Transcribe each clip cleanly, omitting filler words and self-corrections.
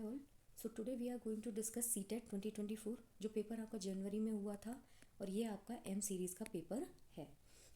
All. So today we are going to discuss CTET 2024 जो paper आपका जनवरी में हुआ था और ये आपका एम सीरीज़ का पेपर है।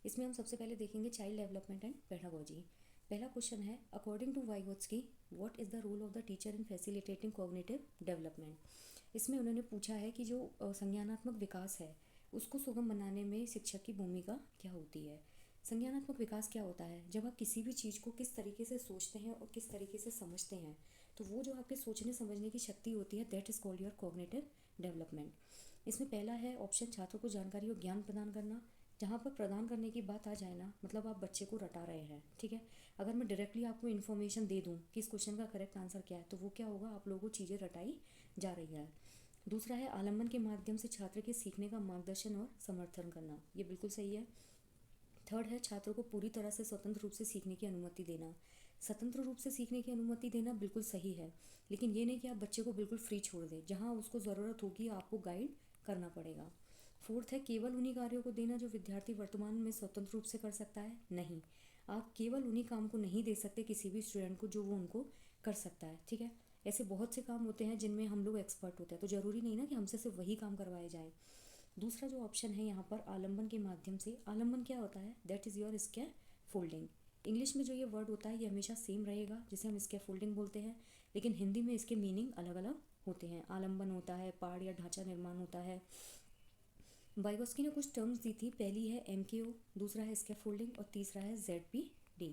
इसमें हम सबसे पहले देखेंगे चाइल्ड डेवलपमेंट एंड पेडागोजी। पहला क्वेश्चन है according to Vygotsky what is the role of the teacher in facilitating cognitive development. इसमें उन्होंने पूछा है कि जो संज्ञानात्मक विकास है उसको सुगम बनाने में शिक्षक की भूमिका क्या होती है। संज्ञानात्मक विकास क्या होता है? जब आप किसी भी चीज़ को किस तरीके से सोचते हैं और किस तरीके से समझते हैं, तो वो जो आपके सोचने समझने की शक्ति होती है that is called your cognitive development. इसमें पहला है ऑप्शन छात्रों को जानकारी और ज्ञान प्रदान करना। जहाँ पर प्रदान करने की बात आ जाए ना, मतलब आप बच्चे को रटा रहे हैं, ठीक है। अगर मैं डायरेक्टली आपको इन्फॉर्मेशन दे दूँ कि इस क्वेश्चन का करेक्ट आंसर क्या है, तो वो क्या होगा, आप लोगों को चीज़ें रटाई जा रही है। दूसरा है आलम्बन के माध्यम से छात्र के सीखने का मार्गदर्शन और समर्थन करना, ये बिल्कुल सही है। थर्ड है छात्रों को पूरी तरह से स्वतंत्र रूप से सीखने की अनुमति देना। स्वतंत्र रूप से सीखने की अनुमति देना बिल्कुल सही है, लेकिन ये नहीं कि आप बच्चे को बिल्कुल फ्री छोड़ दें। जहाँ उसको ज़रूरत होगी आपको गाइड करना पड़ेगा। फोर्थ है केवल उन्हीं कार्यों को देना जो विद्यार्थी वर्तमान में स्वतंत्र रूप से कर सकता है। नहीं, आप केवल उन्हीं काम को नहीं दे सकते किसी भी स्टूडेंट को जो वो उनको कर सकता है, ठीक है। ऐसे बहुत से काम होते हैं जिनमें हम लोग एक्सपर्ट होते हैं, तो ज़रूरी नहीं ना कि हमसे सिर्फ वही काम करवाए जाए। दूसरा जो ऑप्शन है यहाँ पर आलम्बन के माध्यम से, आलम्बन क्या होता है, that is your scaffolding. English में जो ये वर्ड होता है ये हमेशा सेम रहेगा जिसे हम स्कैफ फोल्डिंग बोलते हैं, लेकिन हिंदी में इसके मीनिंग अलग अलग होते हैं। आलम्बन होता है पाड़ या ढांचा निर्माण होता है। वाइगोस्की ने कुछ टर्म्स दी थी, पहली है MKO, दूसरा है स्कैफ फोल्डिंग और तीसरा है ZPD।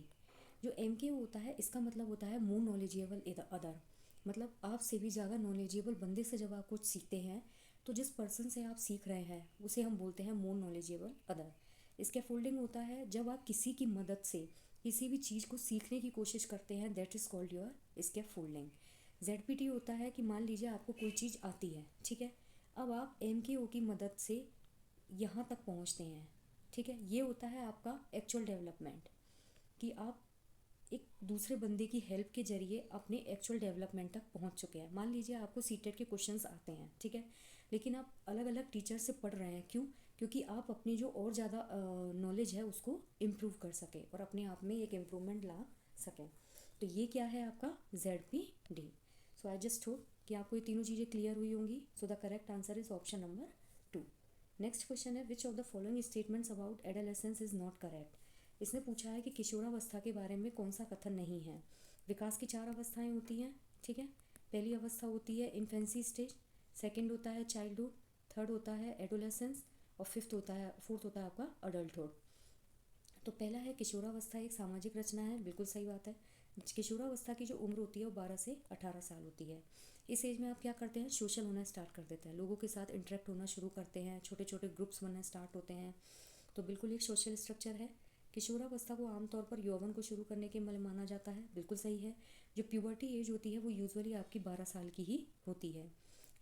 जो MKO होता है इसका मतलब होता है मोर नॉलेजेबल अदर, मतलब आपसे भी ज़्यादा नॉलेजेबल बंदे से जब आप कुछ सीखते हैं तो जिस पर्सन से आप सीख रहे हैं उसे हम बोलते हैं मोर नॉलेजेबल अदर। स्कैफोल्डिंग होता है जब आप किसी की मदद से किसी भी चीज़ को सीखने की कोशिश करते हैं, that is called your scaffolding. ZPD होता है कि मान लीजिए आपको कोई चीज़ आती है, ठीक है, अब आप MKO की मदद से यहाँ तक पहुँचते हैं, ठीक है। ये होता है आपका एक्चुअल डेवलपमेंट, कि आप एक दूसरे बंदे की हेल्प के जरिए अपने एक्चुअल डेवलपमेंट तक पहुंच चुके हैं। मान लीजिए आपको सीटेट के क्वेश्चंस आते हैं, ठीक है, लेकिन आप अलग अलग टीचर से पढ़ रहे हैं, क्यों? क्योंकि आप अपनी जो और ज़्यादा नॉलेज है उसको इम्प्रूव कर सकें और अपने आप में एक इम्प्रूवमेंट ला सकें। तो ये क्या है आपका ZPD। So I just hope कि आपको ये तीनों चीज़ें क्लियर हुई होंगी। So the correct answer is option number 2। Next question है which of the following statements about adolescence is not correct. इसने पूछा है कि किशोरावस्था के बारे में कौन सा कथन नहीं है। विकास की 4 अवस्थाएं होती हैं, ठीक है। पहली अवस्था होती है इन्फेंसी स्टेज, सेकंड होता है चाइल्डहुड, थर्ड होता है एडोलेसेंस और फोर्थ होता है आपका अडल्टहुड। तो पहला है किशोरावस्था एक सामाजिक रचना है, बिल्कुल सही बात है। किशोरावस्था की जो उम्र होती है वो 12 से 18 साल होती है। इस एज में आप क्या करते हैं, सोशल होना स्टार्ट कर देते हैं, लोगों के साथ इंटरेक्ट होना शुरू करते हैं, छोटे छोटे ग्रुप्स बनना स्टार्ट होते हैं। तो बिल्कुल एक सोशल स्ट्रक्चर है। किशोरावस्था को आमतौर पर यौवन को शुरू करने के लिए माना जाता है, बिल्कुल सही है। जो प्यूबर्टी एज होती है वो यूजुअली आपकी 12 साल की ही होती है।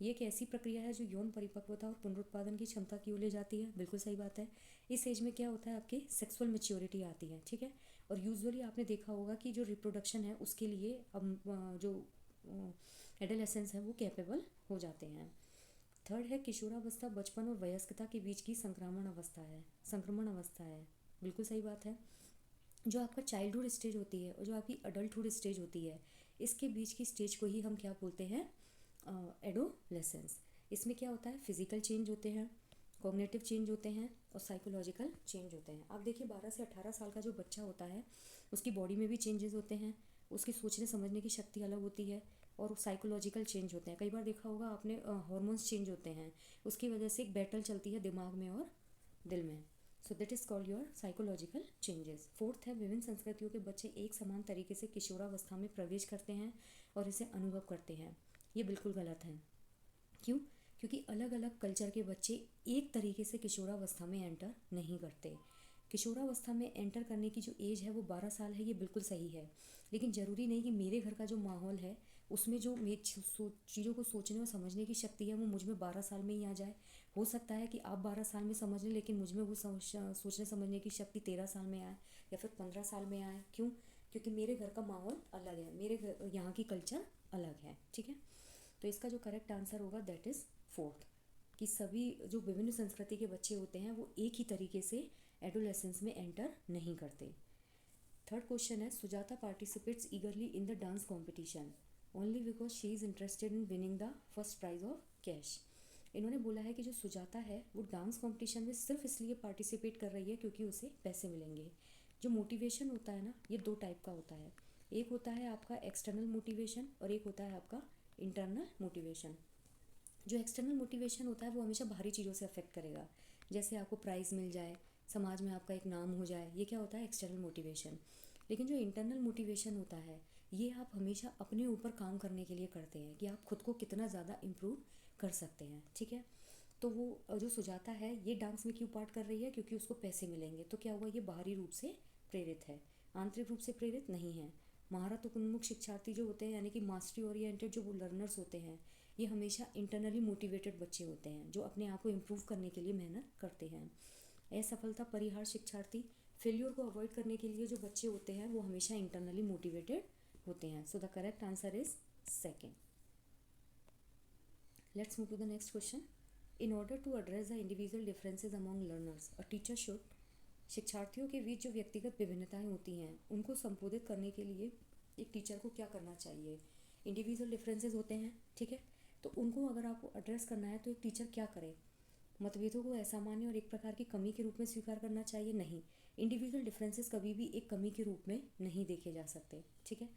ये एक ऐसी प्रक्रिया है जो यौन परिपक्वता और पुनरुत्पादन की क्षमता की ओर ले जाती है, बिल्कुल सही बात है। इस एज में क्या होता है, आपकी सेक्सुअल मैच्योरिटी आती है, ठीक है। और यूजुअली आपने देखा होगा कि जो रिप्रोडक्शन है उसके लिए अब जो एडोलेसेंस है वो कैपेबल हो जाते हैं। थर्ड है किशोरावस्था बचपन और वयस्कता के बीच की संक्रमण अवस्था है, बिल्कुल सही बात है। जो आपका चाइल्डहुड स्टेज होती है और जो आपकी अडल्टहुड स्टेज होती है, इसके बीच की स्टेज को ही हम क्या बोलते हैं, एडोलेसेंस। इसमें क्या होता है, फिजिकल चेंज होते हैं, कॉग्निटिव चेंज होते हैं और साइकोलॉजिकल चेंज होते हैं। आप देखिए 12 से 18 साल का जो बच्चा होता है उसकी बॉडी में भी चेंजेस होते हैं, उसकी सोचने समझने की शक्ति अलग होती है और साइकोलॉजिकल चेंज होते हैं। कई बार देखा होगा आपने, हॉर्मोन्स चेंज होते हैं, उसकी वजह से एक बैटल चलती है दिमाग में और दिल में। So that is called your psychological changes. Fourth है विभिन्न संस्कृतियों के बच्चे एक समान तरीके से किशोरावस्था में प्रवेश करते हैं और इसे अनुभव करते हैं, ये बिल्कुल गलत है। क्यों? क्योंकि अलग अलग कल्चर के बच्चे एक तरीके से किशोरावस्था में एंटर नहीं करते। किशोरावस्था में एंटर करने की जो एज है वो 12 साल है, ये बिल्कुल सही है, लेकिन ज़रूरी नहीं कि मेरे घर का जो माहौल है उसमें जो चीज़ों को सोचने और समझने की शक्ति है वो मुझ में 12 साल में ही आ जाए। हो सकता है कि आप 12 साल में समझ लें लेकिन मुझ में वो सोचने समझने की शक्ति 13 साल में आए या फिर 15 साल में आए। क्यों? क्योंकि मेरे घर का माहौल अलग है, मेरे घर यहाँ की कल्चर अलग है, ठीक है। तो इसका जो करेक्ट आंसर होगा दैट इज़ फोर्थ, कि सभी जो विभिन्न संस्कृति के बच्चे होते हैं वो एक ही तरीके से एडोलेसेंस में एंटर नहीं करते। थर्ड क्वेश्चन है Sujata participates eagerly in the dance competition. Only because she is interested in winning the first prize of cash. इन्होंने बोला है कि जो सुजाता है वो डांस कंपटीशन में सिर्फ इसलिए पार्टिसिपेट कर रही है क्योंकि उसे पैसे मिलेंगे। जो मोटिवेशन होता है ना, ये दो टाइप का होता है। एक होता है आपका एक्सटर्नल मोटिवेशन और एक होता है आपका इंटरनल मोटिवेशन। जो एक्सटर्नल मोटिवेशन होता है वो हमेशा बाहरी चीज़ों से अफेक्ट करेगा, जैसे आपको प्राइज़ मिल जाए, समाज में आपका एक नाम हो जाए, ये क्या होता है एक्सटर्नल मोटिवेशन। लेकिन जो इंटरनल मोटिवेशन होता है ये आप हमेशा अपने ऊपर काम करने के लिए करते हैं कि आप खुद को कितना ज़्यादा इम्प्रूव कर सकते हैं, ठीक है। तो वो जो सुजाता है ये डांस में क्यों पार्ट कर रही है, क्योंकि उसको पैसे मिलेंगे। तो क्या हुआ, ये बाहरी रूप से प्रेरित है, आंतरिक रूप से प्रेरित नहीं है। महारत उन्मुख शिक्षार्थी जो होते हैं यानी कि मास्टरी ओरिएंटेड जो वो लर्नर्स होते हैं, ये हमेशा इंटरनली मोटिवेटेड बच्चे होते हैं जो अपने आप को इम्प्रूव करने के लिए मेहनत करते हैं। असफलता परिहार शिक्षार्थी, फेल्योर को अवॉइड करने के लिए जो बच्चे होते हैं वो हमेशा इंटरनली मोटिवेटेड होते हैं। So the correct answer is second. Let's move to the next question. In order to address the individual differences among learners a teacher should, शिक्षार्थियों के बीच जो व्यक्तिगत विभिन्नताएं होती हैं उनको संबोधित करने के लिए एक टीचर को क्या करना चाहिए। इंडिविजुअल डिफरेंसेस होते हैं, ठीक है, तो उनको अगर आपको एड्रेस करना है तो एक टीचर क्या करे। मतभेदों को असामान्य और एक प्रकार की कमी के रूप में स्वीकार करना चाहिए, नहीं। इंडिविजुअल डिफरेंसेस कभी भी एक कमी के रूप में नहीं देखे जा सकते, ठीक है।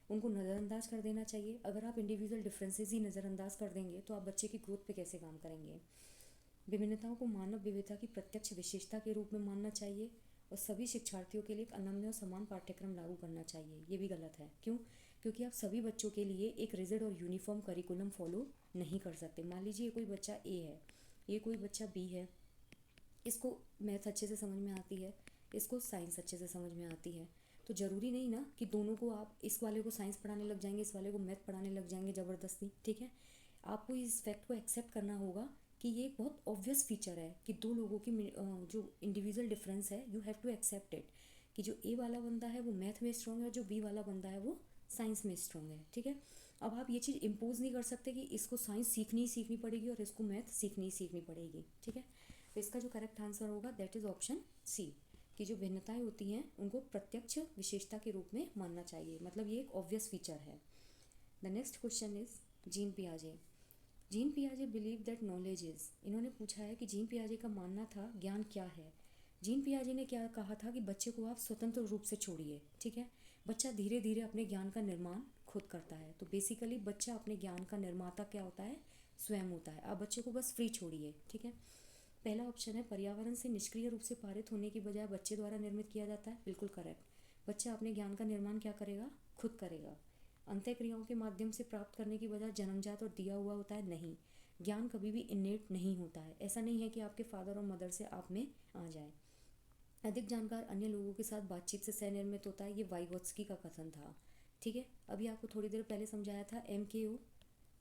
उनको नज़रअंदाज कर देना चाहिए। अगर आप इंडिविजुअल डिफरेंसेस ही नज़रअंदाज कर देंगे तो आप बच्चे की ग्रोथ पे कैसे काम करेंगे। विभिन्नताओं को मानव विविधता की प्रत्यक्ष विशेषता के रूप में मानना चाहिए और सभी शिक्षार्थियों के लिए एक अनन्य और समान पाठ्यक्रम लागू करना चाहिए। ये भी गलत है, क्यों? क्योंकि आप सभी बच्चों के लिए एक रिजिड और यूनिफॉर्म करिकुलम फॉलो नहीं कर सकते। मान लीजिए कोई बच्चा ए है, ये कोई बच्चा बी है, इसको मैथ अच्छे से समझ में आती है, इसको साइंस अच्छे से समझ में आती है, तो ज़रूरी नहीं ना कि दोनों को आप इस वाले को साइंस पढ़ाने लग जाएंगे, इस वाले को मैथ पढ़ाने लग जाएंगे ज़बरदस्ती, ठीक है। आपको इस फैक्ट को एक्सेप्ट करना होगा कि ये एक बहुत ऑब्वियस फीचर है कि दो लोगों की जो इंडिविजुअल डिफरेंस है, you have to accept it, कि जो ए वाला बंदा है वो मैथ में स्ट्रॉन्ग है और जो बी वाला बंदा है वो साइंस में स्ट्रॉन्ग है, ठीक है। अब आप ये चीज़ इम्पोज नहीं कर सकते कि इसको साइंस सीखनी ही सीखनी पड़ेगी और इसको मैथ सीखनी ही सीखनी पड़ेगी, ठीक है। तो इसका जो करेक्ट आंसर होगा दैट इज़ ऑप्शन सी, कि जो भिन्नताएं होती हैं उनको प्रत्यक्ष विशेषता के रूप में मानना चाहिए, मतलब ये एक ऑब्वियस फीचर है। The next question is gene पियाजे। Gene पियाजे believe that knowledge is, इन्होंने पूछा है कि जीन पियाजे का मानना था ज्ञान क्या है। जीन पियाजे ने क्या कहा था कि बच्चे को आप स्वतंत्र रूप से छोड़िए, ठीक है। बच्चा धीरे धीरे अपने ज्ञान का निर्माण खुद करता है। तो बेसिकली बच्चा अपने ज्ञान का निर्माता क्या होता है, स्वयं होता है। आप बच्चे को बस फ्री छोड़िए, ठीक है। पहला ऑप्शन है पर्यावरण से निष्क्रिय रूप से पारित होने की बजाय बच्चे द्वारा निर्मित किया जाता है, बिल्कुल करेक्ट। बच्चा अपने ज्ञान का निर्माण क्या करेगा, खुद करेगा। अंतः क्रियाओं के माध्यम से प्राप्त करने की बजाय जन्मजात और दिया हुआ होता है, नहीं। ज्ञान कभी भी इनेट नहीं होता है, ऐसा नहीं है कि आपके फादर और मदर से आप में आ जाए। अधिक जानकार अन्य लोगों के साथ बातचीत से सह निर्मित होता है, ये वाइगोत्स्की का कथन था, ठीक है। अभी आपको थोड़ी देर पहले समझाया था MKO,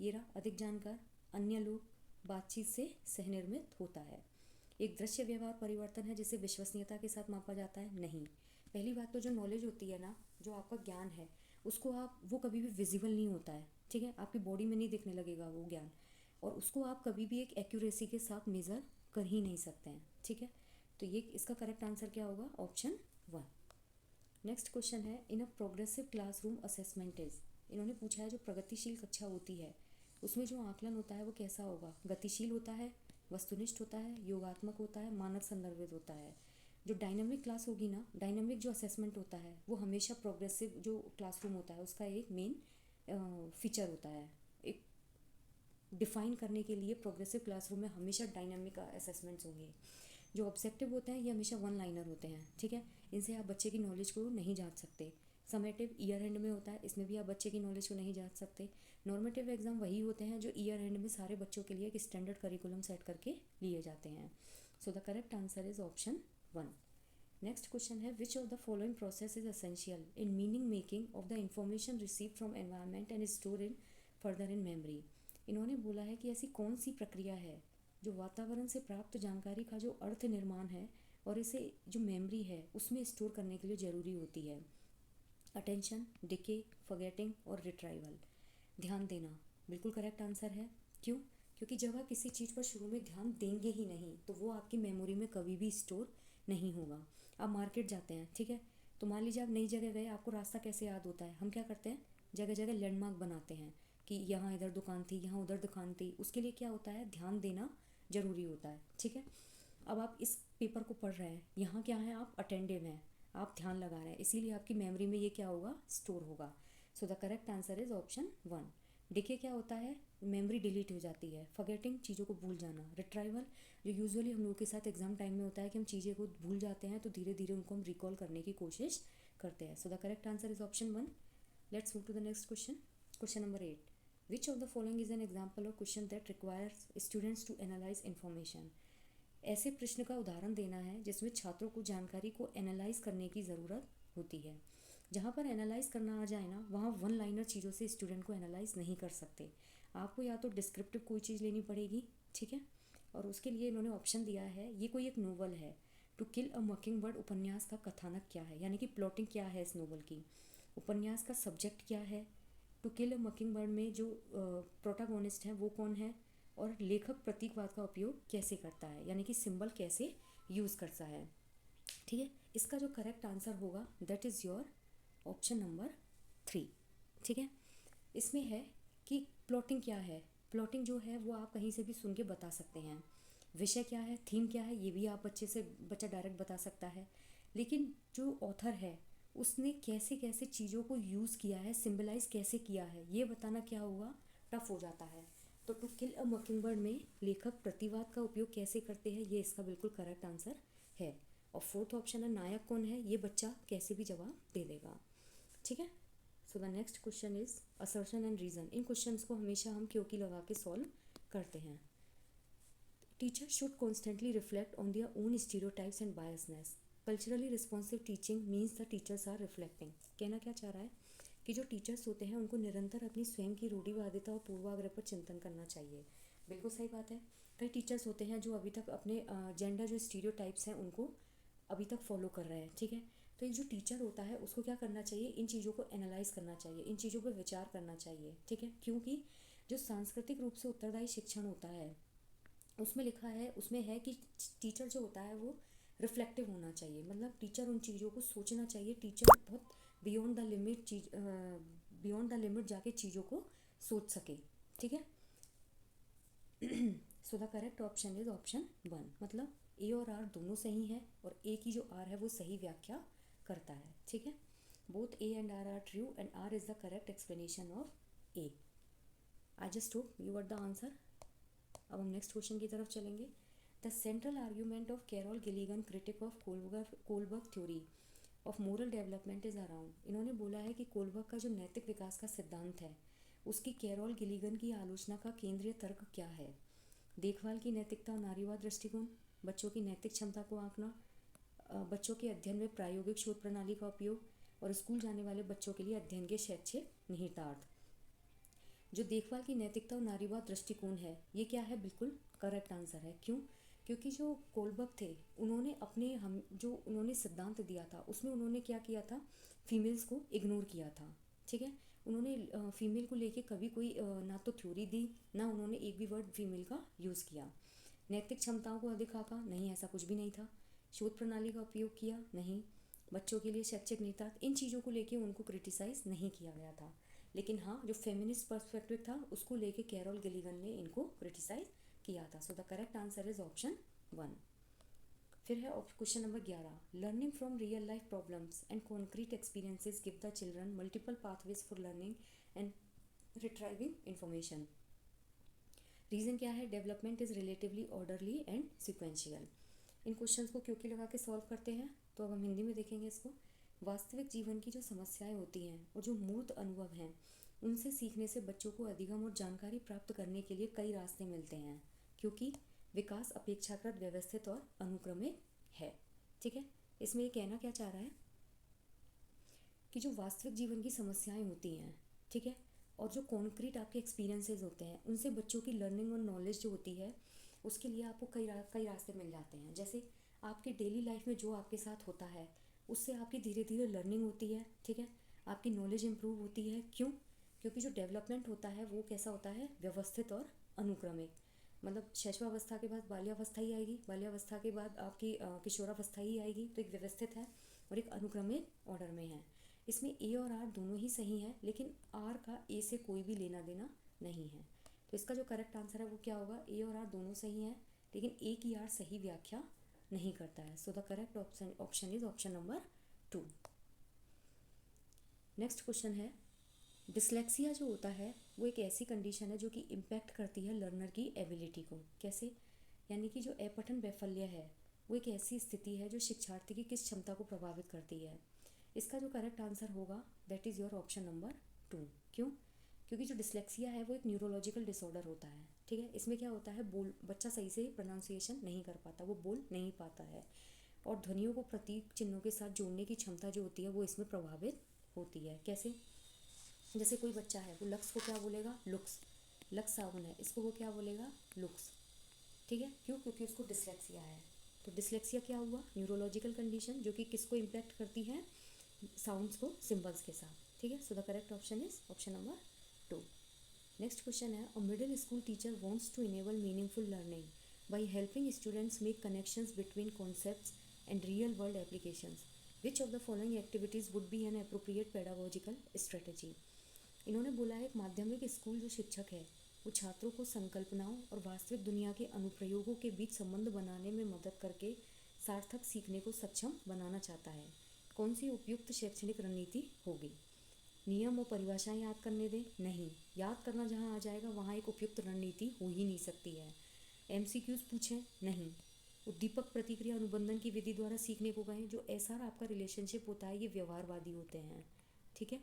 ये रहा अधिक जानकार अन्य लोग बातचीत से सह निर्मित होता है। एक दृश्य व्यवहार परिवर्तन है जिसे विश्वसनीयता के साथ मापा जाता है, नहीं। पहली बात तो जो नॉलेज होती है ना, जो आपका ज्ञान है उसको आप, वो कभी भी विजिबल नहीं होता है, ठीक है। आपकी बॉडी में नहीं दिखने लगेगा वो ज्ञान, और उसको आप कभी भी एक एक्यूरेसी के साथ मेज़र कर ही नहीं सकते हैं, ठीक है। तो ये इसका करेक्ट आंसर क्या होगा, ऑप्शन 1। नेक्स्ट क्वेश्चन है in a progressive classroom assessment is, इन्होंने पूछा है जो प्रगतिशील कक्षा होती है उसमें जो आकलन होता है वो कैसा होगा। गतिशील होता है, वस्तुनिष्ठ होता है, योगात्मक होता है, मानक संदर्भित होता है। जो डायनामिक क्लास होगी ना, डायनामिक जो असेसमेंट होता है वो हमेशा प्रोग्रेसिव जो क्लासरूम होता है उसका एक मेन फीचर होता है। एक डिफाइन करने के लिए प्रोग्रेसिव क्लासरूम में हमेशा डायनामिक असेसमेंट्स होंगे। जो ऑब्जेक्टिव होते हैं ये हमेशा वन लाइनर होते हैं, ठीक है। इनसे आप बच्चे की नॉलेज को नहीं जांच सकते। समेटिव ईयर एंड में होता है, इसमें भी आप बच्चे की नॉलेज को नहीं जांच सकते। नॉर्मेटिव एग्जाम वही होते हैं जो ईयर एंड में सारे बच्चों के लिए एक स्टैंडर्ड करिकुलम सेट करके लिए जाते हैं। So the correct answer is option 1। Next question है which of the following process is essential in meaning making of the information receive from environment and store in further in memory. इन्होंने बोला है कि ऐसी कौन सी प्रक्रिया है जो वातावरण से प्राप्त जानकारी का जो अर्थ निर्माण है और इसे जो मेमोरी है उसमें स्टोर करने के लिए ज़रूरी होती है। अटेंशन, डिके, फॉरगेटिंग और रिट्राइवल। ध्यान देना बिल्कुल करेक्ट आंसर है, क्यों? क्योंकि जब आप किसी चीज़ पर शुरू में ध्यान देंगे ही नहीं तो वो आपकी मेमोरी में कभी भी स्टोर नहीं होगा। आप मार्केट जाते हैं, ठीक है, तो मान लीजिए आप नई जगह गए, आपको रास्ता कैसे याद होता है, हम क्या करते हैं, जगह जगह लैंडमार्क बनाते हैं कि यहाँ इधर दुकान थी, यहाँ उधर दुकान थी। उसके लिए क्या होता है, ध्यान देना ज़रूरी होता है, ठीक है। अब आप इस पेपर को पढ़ रहे हैं, यहाँ क्या है, आप अटेंटिव हैं, आप ध्यान लगा रहे हैं, इसीलिए आपकी मेमोरी में ये क्या होगा, स्टोर होगा। सो the correct answer is option 1। देखिए क्या होता है, मेमोरी डिलीट हो जाती है, फॉरगेटिंग, चीज़ों को भूल जाना। रिट्राइवल, जो यूजुअली हम लोगों के साथ एग्जाम टाइम में होता है कि हम चीज़ें को भूल जाते हैं, तो धीरे धीरे उनको हम रिकॉल करने की कोशिश करते हैं। So the correct answer is option 1। Let's move to the next question. Question number 8, which of the following is an example of question that requires students to analyse information. ऐसे प्रश्न का उदाहरण देना है जिसमें छात्रों को जानकारी को एनालाइज करने की ज़रूरत होती है। जहाँ पर एनालाइज करना आ जाए ना, वहाँ वन लाइनर चीज़ों से स्टूडेंट को एनालाइज नहीं कर सकते। आपको या तो डिस्क्रिप्टिव कोई चीज़ लेनी पड़ेगी, ठीक है, और उसके लिए इन्होंने ऑप्शन दिया है, ये कोई एक नोवेल है। टू किल अ मॉकिंगबर्ड उपन्यास का कथानक क्या है, यानी कि प्लॉटिंग क्या है इस नोवेल की। उपन्यास का सब्जेक्ट क्या है। टू किल अ मॉकिंगबर्ड में जो प्रोटागोनिस्ट हैं वो कौन है, और लेखक प्रतीकवाद का उपयोग कैसे करता है, यानी कि सिंबल कैसे यूज़ करता है, ठीक है। इसका जो करेक्ट आंसर होगा that is your option number 3, ठीक है। इसमें है कि प्लॉटिंग क्या है। प्लॉटिंग जो है वो आप कहीं से भी सुन के बता सकते हैं। विषय क्या है, थीम क्या है, ये भी आप बच्चा डायरेक्ट बता सकता है। लेकिन जो ऑथर है उसने कैसे कैसे चीज़ों को यूज़ किया है, सिंबलाइज कैसे किया है, ये बताना क्या हुआ, टफ हो जाता है। तो टू किल अ मॉकिंगबर्ड में लेखक प्रतिवाद का उपयोग कैसे करते हैं, ये इसका बिल्कुल करेक्ट आंसर है। और फोर्थ ऑप्शन है नायक कौन है, ये बच्चा कैसे भी जवाब दे देगा, ठीक है। So the next question is assertion and reason. इन क्वेश्चंस को हमेशा हम क्योंकि लगा के सॉल्व करते हैं। Teacher should constantly reflect on their own stereotypes and biasness. Culturally responsive teaching means the teachers are reflecting. कहना क्या चाह रहा है कि जो टीचर्स होते हैं उनको निरंतर अपनी स्वयं की रूढ़िवादिता और पूर्वाग्रह पर चिंतन करना चाहिए। बिल्कुल सही बात है। कई टीचर्स होते हैं जो अभी तक अपने जेंडर जो स्टीरियोटाइप्स हैं उनको अभी तक फॉलो कर रहे हैं, ठीक है। तो एक जो टीचर होता है उसको क्या करना चाहिए, इन चीज़ों को एनालाइज करना चाहिए, इन चीज़ों पर विचार करना चाहिए, ठीक है। क्योंकि जो सांस्कृतिक रूप से उत्तरदायी शिक्षण होता है उसमें लिखा है, उसमें है कि टीचर जो होता है वो रिफ्लेक्टिव होना चाहिए। मतलब टीचर उन चीज़ों को सोचना चाहिए, टीचर बहुत बियॉन्ड द लिमिट जाके चीज़ों को सोच सके, ठीक है। So the correct option is option 1। मतलब ए और आर दोनों सही हैं और ए की जो आर है वो सही व्याख्या करता है, ठीक है। Both A and R true and R is the correct explanation of A. I just hope you got the answer. अब हम नेक्स्ट क्वेश्चन की तरफ चलेंगे। The central argument of Carol Gilligan, critic of Kohlberg theory of moral development is around. इन्होंने बोला है कि Kohlberg का जो नैतिक विकास का सिद्धांत है उसकी कैरोल गिलिगन की आलोचना का केंद्रीय तर्क क्या है। देखभाल की नैतिकता और नारीवाद दृष्टिकोण, बच्चों की नैतिक क्षमता को आंकना, बच्चों के अध्ययन में प्रायोगिक शोध प्रणाली का उपयोग, और स्कूल जाने वाले बच्चों के लिए अध्ययन के शैक्षिक निहितार्थ। जो देखभाल की नैतिकता और नारीवाद दृष्टिकोण है ये क्या है, बिल्कुल करेक्ट आंसर है। क्यों, क्योंकि जो कोलबर्ग थे उन्होंने जो उन्होंने सिद्धांत दिया था उसमें उन्होंने क्या किया था, फीमेल्स को इग्नोर किया था, ठीक है। उन्होंने फीमेल को लेके कभी कोई ना तो थ्योरी दी, ना उन्होंने एक भी वर्ड फीमेल का यूज़ किया। नैतिक क्षमताओं को अधिक आंका, नहीं, ऐसा कुछ भी नहीं था। शोध प्रणाली का उपयोग किया, नहीं। बच्चों के लिए शैक्षिक निहितार्थ, इन चीज़ों को लेके उनको क्रिटिसाइज नहीं किया गया था। लेकिन हाँ, जो फेमिनिस्ट पर्सपेक्टिव था उसको लेके कैरोल गिलिगन ने इनको क्रिटिसाइज किया था। सो the correct answer is option 1। फिर है question number 11, learning from real life problems and concrete experiences give the children multiple pathways for learning and retrieving information. Reason क्या है, development is relatively orderly and sequential. In questions को क्योंकि लगा के solve करते हैं, तो अब हम हिंदी में देखेंगे इसको। वास्तविक जीवन की जो समस्याएं होती हैं और जो मूर्त अनुभव हैं उनसे सीखने से बच्चों को अधिगम और जानकारी प्राप्त करने के लिए कई रास्ते मिलते हैं, क्योंकि विकास अपेक्षाकृत व्यवस्थित और अनुक्रमिक है, ठीक है। इसमें ये कहना क्या चाह रहा है कि जो वास्तविक जीवन की समस्याएं होती हैं, ठीक है, और जो कॉन्क्रीट आपके एक्सपीरियंसेस होते हैं उनसे बच्चों की लर्निंग और नॉलेज जो होती है उसके लिए आपको कई रास्ते मिल जाते हैं। जैसे आपकी डेली लाइफ में जो आपके साथ होता है उससे आपकी धीरे धीरे लर्निंग होती है, ठीक है, आपकी नॉलेज इंप्रूव होती है। क्यों, क्योंकि जो डेवलपमेंट होता है वो कैसा होता है, व्यवस्थित और अनुक्रमिक। मतलब शैशवावस्था के बाद बाल्यावस्था ही आएगी, बाल्यावस्था के बाद आपकी किशोरावस्था ही आएगी, तो एक व्यवस्थित है और एक अनुक्रमिक ऑर्डर में है। इसमें ए और आर दोनों ही सही हैं, लेकिन आर का ए से कोई भी लेना देना नहीं है। तो इसका जो करेक्ट आंसर है वो क्या होगा, ए और आर दोनों सही हैं, लेकिन ए की आर सही व्याख्या नहीं करता है। So the correct option is option number 2। Next question है, डिसलेक्सिया जो होता है वो एक ऐसी कंडीशन है जो कि इम्पैक्ट करती है लर्नर की एबिलिटी को। कैसे? यानी कि जो अपठन वैफल्य है वो एक ऐसी स्थिति है जो शिक्षार्थी की किस क्षमता को प्रभावित करती है। इसका जो करेक्ट आंसर होगा that is your option number 2। क्यों? क्योंकि जो डिसलेक्सिया है वो एक न्यूरोलॉजिकल डिसऑर्डर होता है। ठीक है, इसमें क्या होता है, बच्चा सही से प्रोनाउंसिएशन नहीं कर पाता, वो बोल नहीं पाता है, और ध्वनियों को प्रतीक चिन्हों के साथ जोड़ने की क्षमता जो होती है वो इसमें प्रभावित होती है। कैसे? जैसे कोई बच्चा है वो लक्स को क्या बोलेगा, लुक्स। लक्स साबुन है, इसको वो क्या बोलेगा, लुक्स। ठीक है, क्यों? क्योंकि उसको डिसलेक्सिया है। तो डिसलेक्सिया क्या हुआ, न्यूरोलॉजिकल कंडीशन जो कि किसको इम्पैक्ट करती है, साउंड्स को सिंबल्स के साथ। ठीक है, so the correct option is option number 2। Next question है, a middle school teacher wants to enable meaningful learning by helping students make connections between concepts and real world applications. Which of the following activities would be an appropriate pedagogical strategy. इन्होंने बोला है एक माध्यमिक school जो शिक्षक है वो छात्रों को संकल्पनाओं और वास्तविक दुनिया के अनुप्रयोगों के बीच संबंध बनाने में मदद करके सार्थक सीखने को सक्षम बनाना चाहता है। कौन सी उपयुक्त शैक्षणिक रणनीति होगी? नियम और परिभाषाएं याद करने दें? नहीं, याद करना जहाँ आ जाएगा वहाँ एक उपयुक्त रणनीति हो ही नहीं सकती है। एमसीक्यूज पूछें? नहीं। उद्दीपक प्रतिक्रिया अनुबंधन की विधि द्वारा सीखने को कहें? जो एसआर आपका रिलेशनशिप होता है ये व्यवहारवादी होते हैं। ठीक है,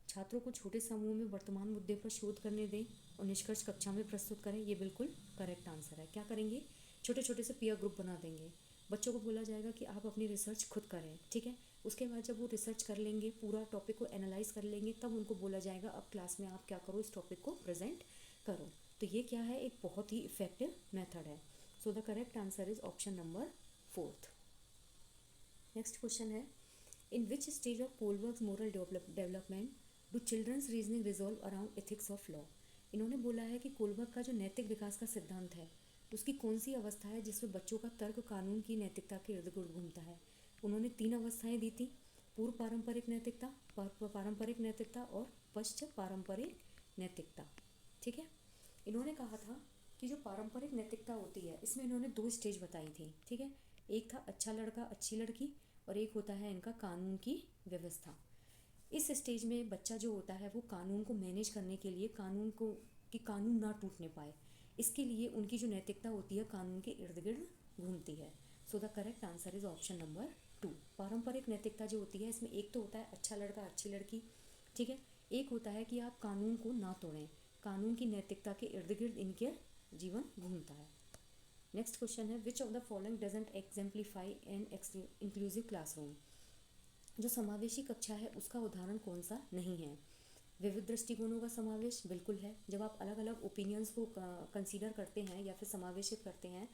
छात्रों को छोटे समूह में वर्तमान मुद्दे पर शोध करने दें और निष्कर्ष कक्षा में प्रस्तुत करें, ये बिल्कुल करेक्ट आंसर है। क्या करेंगे, छोटे छोटे से पीयर ग्रुप बना देंगे, बच्चों को बोला जाएगा कि आप अपनी रिसर्च खुद करें। ठीक है, उसके बाद जब वो रिसर्च कर लेंगे, पूरा टॉपिक को एनालाइज कर लेंगे, तब उनको बोला जाएगा अब क्लास में आप क्या करो, इस टॉपिक को प्रेजेंट करो। तो ये क्या है, एक बहुत ही इफेक्टिव मेथड है। So the correct answer is option number 4। Next question है, in which stage of Kohlberg's moral development do children's reasoning resolve around ethics of law. इन्होंने बोला है कि कोलबर्ग का जो नैतिक विकास का सिद्धांत है उसकी कौन सी अवस्था है जिसमें बच्चों का तर्क कानून की नैतिकता के इर्द गिर्द घूमता है। उन्होंने 3 अवस्थाएं दी थी, पूर्व पारंपरिक नैतिकता, पारंपरिक नैतिकता और पश्चात पारंपरिक नैतिकता। ठीक है, इन्होंने कहा था कि जो पारंपरिक नैतिकता होती है इसमें इन्होंने 2 स्टेज बताई थी। ठीक है, एक था अच्छा लड़का अच्छी लड़की, और एक होता है इनका कानून की व्यवस्था। इस स्टेज में बच्चा जो होता है वो कानून को मैनेज करने के लिए कानून ना टूटने पाए, इसके लिए उनकी जो नैतिकता होती है कानून के इर्द गिर्द घूमती है। So the correct answer is option number 2। पारंपरिक नैतिकता जो होती है इसमें एक तो होता है अच्छा लड़का अच्छी लड़की। ठीक है, एक होता है कि आप कानून को ना तोड़ें, कानून की नैतिकता के इर्द गिर्द इनके जीवन घूमता है। नेक्स्ट क्वेश्चन है, which of the following doesn't exemplify an inclusive classroom. जो समावेशी कक्षा है उसका उदाहरण कौन सा नहीं है। विविध दृष्टिकोणों का समावेश बिल्कुल है, जब आप अलग अलग ओपिनियंस को कंसीडर करते हैं या फिर समावेशित करते हैं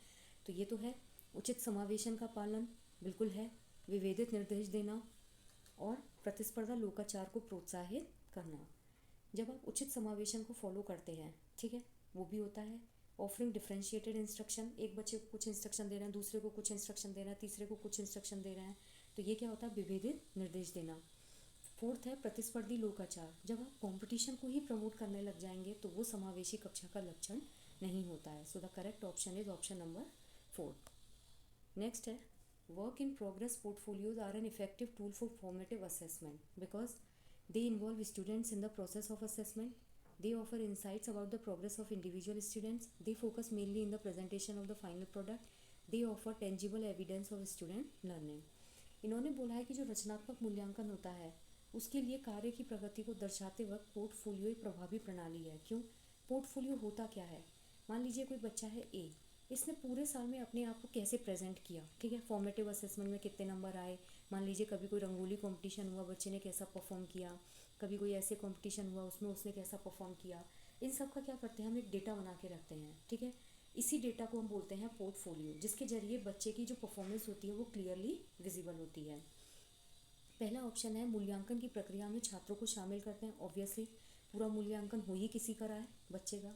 तो ये तो है। उचित समावेशन का पालन बिल्कुल है। विभेदित निर्देश देना और प्रतिस्पर्धा लोकाचार को प्रोत्साहित करना, जब आप उचित समावेशन को फॉलो करते हैं, ठीक है, वो भी होता है। ऑफरिंग डिफरेंशिएटेड इंस्ट्रक्शन, एक बच्चे को कुछ इंस्ट्रक्शन दे रहे हैं, दूसरे को कुछ इंस्ट्रक्शन दे रहे हैं, तीसरे को कुछ इंस्ट्रक्शन दे रहे हैं, तो ये क्या होता है, विभेदित निर्देश देना। 4th है प्रतिस्पर्धी लोकाचार, जब आप कंपटीशन को ही प्रमोट करने लग जाएंगे तो वो समावेशी कक्षा का लक्षण नहीं होता है। So the correct option is option number 4। Next है, work in progress portfolios are an effective tool for formative assessment because they involve students in the process of assessment. They offer insights about the progress of individual students. They focus mainly in the presentation of the final product. They offer tangible evidence of student learning. इन्होंने बोला है कि जो रचनात्मक मूल्यांकन होता है उसके लिए कार्य की प्रगति को दर्शाते वक्त पोर्टफोलियो एक प्रभावी प्रणाली है। क्यों? पोर्टफोलियो होता क्या है, मान लीजिए कोई बच्चा है ए, इसने पूरे साल में अपने आप को कैसे प्रेजेंट किया, ठीक है, फॉर्मेटिव असेसमेंट में कितने नंबर आए, मान लीजिए कभी कोई रंगोली कंपटीशन हुआ, बच्चे ने कैसा परफॉर्म किया, कभी कोई ऐसे कंपटीशन हुआ उसमें उसने कैसा परफॉर्म किया, इन सब का क्या करते हैं हम एक डेटा बना के रखते हैं। ठीक है, इसी डेटा को हम बोलते हैं पोर्टफोलियो, जिसके जरिए बच्चे की जो परफॉर्मेंस होती है वो क्लियरली विजिबल होती है। पहला ऑप्शन है मूल्यांकन की प्रक्रिया में छात्रों को शामिल करते हैं। ऑब्वियसली पूरा मूल्यांकन हो ही किसी का रहा है, बच्चे का।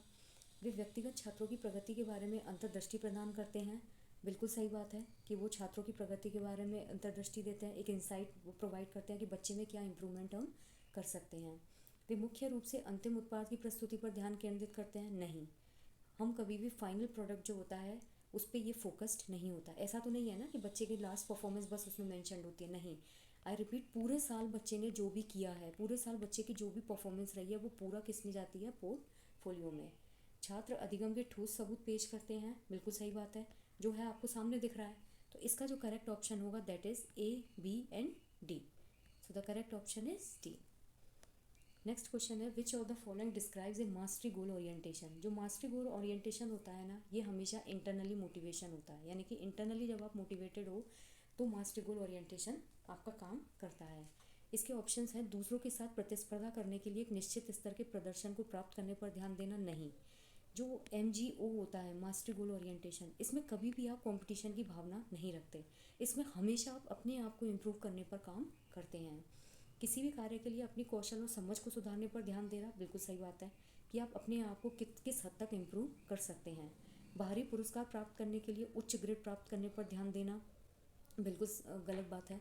वे व्यक्तिगत छात्रों की प्रगति के बारे में अंतर्दृष्टि प्रदान करते हैं। बिल्कुल सही बात है कि वो छात्रों की प्रगति के बारे में अंतर्दृष्टि देते हैं, एक इंसाइट प्रोवाइड करते हैं कि बच्चे में क्या इम्प्रूवमेंट हम कर सकते हैं। वे मुख्य रूप से अंतिम उत्पाद की प्रस्तुति पर ध्यान केंद्रित करते हैं? नहीं, हम कभी भी फाइनल प्रोडक्ट जो होता है उस पर ये फोकस्ड नहीं होता। ऐसा तो नहीं है ना कि बच्चे की लास्ट परफॉर्मेंस बस उसमें मेंशन होती है, नहीं। आई रिपीट, पूरे साल बच्चे ने जो भी किया है, पूरे साल बच्चे की जो भी परफॉर्मेंस रही है वो पूरा किस में जाती है? पोर्टफोलियो में। छात्र अधिगम के ठोस सबूत पेश करते हैं, बिल्कुल सही बात है, जो है आपको सामने दिख रहा है। तो इसका जो करेक्ट ऑप्शन होगा that is A, B and D. So the correct option is D. Next question है which of the following describes a mastery goal orientation. जो मास्टरी गोल ओरिएंटेशन होता है ना, ये हमेशा इंटरनली मोटिवेशन होता है, यानी कि इंटरनली जब आप मोटिवेटेड हो तो मास्टरी गोल ओरिएंटेशन आपका काम करता है। इसके ऑप्शंस हैं दूसरों के साथ प्रतिस्पर्धा करने के लिए एक निश्चित स्तर के प्रदर्शन को प्राप्त करने पर ध्यान देना, नहीं। जो MGO होता है मास्टरी गोल ओरिएंटेशन, इसमें कभी भी आप कंपटीशन की भावना नहीं रखते, इसमें हमेशा आप अपने आप को इम्प्रूव करने पर काम करते हैं। किसी भी कार्य के लिए अपनी कौशल और समझ को सुधारने पर ध्यान देना, बिल्कुल सही बात है कि आप अपने आप को किस हद तक इम्प्रूव कर सकते हैं। बाहरी पुरस्कार प्राप्त करने के लिए उच्च ग्रेड प्राप्त करने पर ध्यान देना, बिल्कुल गलत बात है।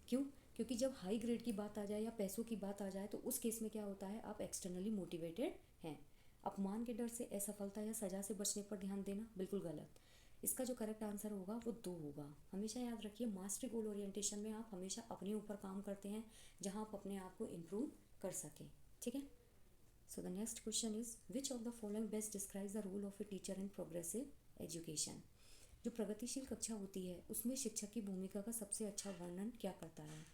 क्यों? क्योंकि जब हाई ग्रेड की बात आ जाए या पैसों की बात आ जाए तो उस केस में क्या होता है, आप एक्सटर्नली मोटिवेटेड हैं। अपमान के डर से, असफलता या सजा से बचने पर ध्यान देना, बिल्कुल गलत। इसका जो करेक्ट आंसर होगा वो 2 होगा। हमेशा याद रखिए मास्टरी गोल ओरिएंटेशन में आप हमेशा अपने ऊपर काम करते हैं जहां आप अपने आप को इम्प्रूव कर सकें, ठीक है। So the next question is which of the following best describes the role of a teacher in progressive education. जो प्रगतिशील कक्षा होती है उसमें शिक्षक की भूमिका का सबसे अच्छा वर्णन क्या करता है?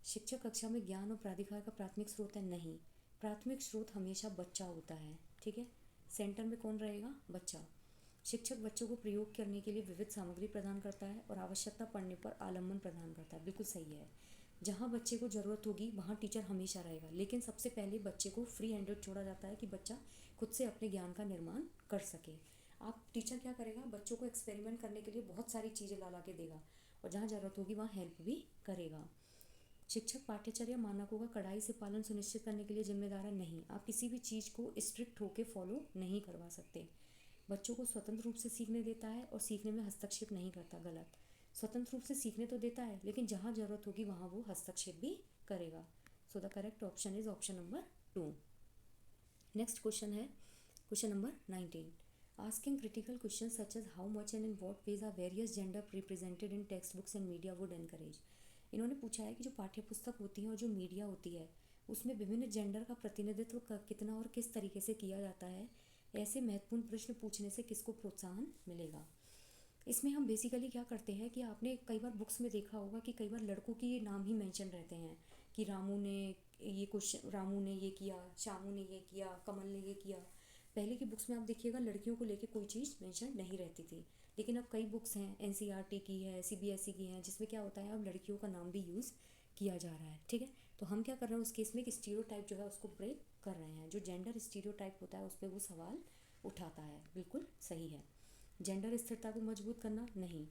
शिक्षक कक्षा में ज्ञान और प्राधिकार का प्राथमिक स्रोत है? नहीं, प्राथमिक स्रोत हमेशा बच्चा होता है, ठीक है। सेंटर में कौन रहेगा? बच्चा। शिक्षक बच्चों को प्रयोग करने के लिए विविध सामग्री प्रदान करता है और आवश्यकता पड़ने पर आलम्बन प्रदान करता है, बिल्कुल सही है। जहाँ बच्चे को ज़रूरत होगी वहाँ टीचर हमेशा रहेगा, लेकिन सबसे पहले बच्चे को फ्री हैंडेड छोड़ा जाता है कि बच्चा खुद से अपने ज्ञान का निर्माण कर सके। आप टीचर क्या करेगा, बच्चों को एक्सपेरिमेंट करने के लिए बहुत सारी चीज़ें ला के देगा और जहाँ ज़रूरत होगी वहाँ हेल्प भी करेगा। शिक्षक पाठ्यचर्या मानकों का कड़ाई से पालन सुनिश्चित करने के लिए जिम्मेदार है? नहीं, आप किसी भी चीज़ को स्ट्रिक्ट होकर फॉलो नहीं करवा सकते। बच्चों को स्वतंत्र रूप से सीखने देता है और सीखने में हस्तक्षेप नहीं करता, गलत। स्वतंत्र रूप से सीखने तो देता है लेकिन जहाँ ज़रूरत होगी वहाँ वो हस्तक्षेप भी करेगा। So the correct option is option number 2। Next question है question number 19। Asking critical question such as how much and in what ways are various gender represented in text books and media would encourage. इन्होंने पूछा है कि जो पाठ्य पुस्तक होती है और जो मीडिया होती है उसमें विभिन्न जेंडर का प्रतिनिधित्व कितना और किस तरीके से किया जाता है, ऐसे महत्वपूर्ण प्रश्न पूछने से किसको प्रोत्साहन मिलेगा। इसमें हम बेसिकली क्या करते हैं कि आपने कई बार बुक्स में देखा होगा कि कई बार लड़कों के नाम ही मेंशन रहते हैं कि रामू ने ये क्वेश्चन, रामू ने ये किया, श्यामू ने ये किया, कमल ने ये किया। पहले की बुक्स में आप देखिएगा लड़कियों को लेके कोई चीज़ मेंशन नहीं रहती थी, लेकिन अब कई बुक्स हैं NCERT की है, CBSE की हैं, जिसमें क्या होता है अब लड़कियों का नाम भी यूज़ किया जा रहा है, ठीक है। तो हम क्या कर रहे हैं उस केस में, एक स्टीरियोटाइप जो है उसको ब्रेक कर रहे हैं। जो जेंडर स्टीरियोटाइप होता है उस पर वो सवाल उठाता है, बिल्कुल सही है। जेंडर स्थिरता को मजबूत करना, नहीं,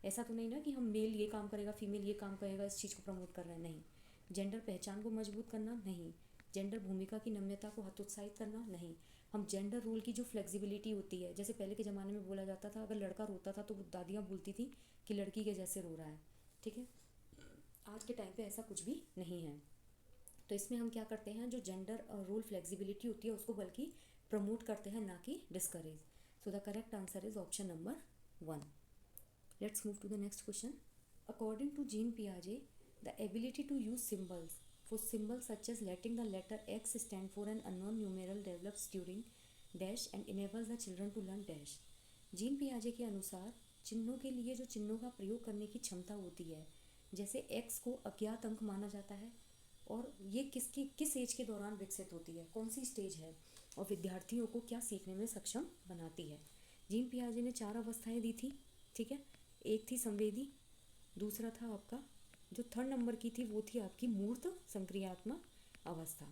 ऐसा तो नहीं ना कि हम मेल ये काम करेगा फीमेल ये काम करेगा इस चीज़ को प्रमोट कर रहे हैं, नहीं। जेंडर पहचान को मजबूत करना, नहीं। जेंडर भूमिका की नम्यता को हतोत्साहित करना, नहीं। हम जेंडर रोल की जो फ्लेक्सिबिलिटी होती है, जैसे पहले के ज़माने में बोला जाता था अगर लड़का रोता था तो वो दादियाँ बोलती थी कि लड़की के जैसे रो रहा है, ठीक है। आज के टाइम पे ऐसा कुछ भी नहीं है। तो इसमें हम क्या करते हैं, जो जेंडर रोल फ्लेक्सिबिलिटी होती है उसको बल्कि प्रमोट करते हैं, ना कि discourage. So the correct answer is option number 1। Let's move to the next question. According to Jean पियाजे, the ability to use symbols for symbols such as letting the letter X stand for an unknown numeral develops during dash and enables the children to learn dash। Jean पियाजे के अनुसार चिन्हों के लिए जो चिन्हों का प्रयोग करने की क्षमता होती है, जैसे X को अज्ञात अंक माना जाता है, और ये किस एज के दौरान विकसित होती है, कौन सी स्टेज है, और विद्यार्थियों को क्या सीखने में सक्षम बनाती है। जीन पियाजे ने 4 अवस्थाएं दी थी, ठीक है। एक थी संवेदी, दूसरा था आपका जो 3rd नंबर की थी वो थी आपकी मूर्त संक्रियात्मक अवस्था,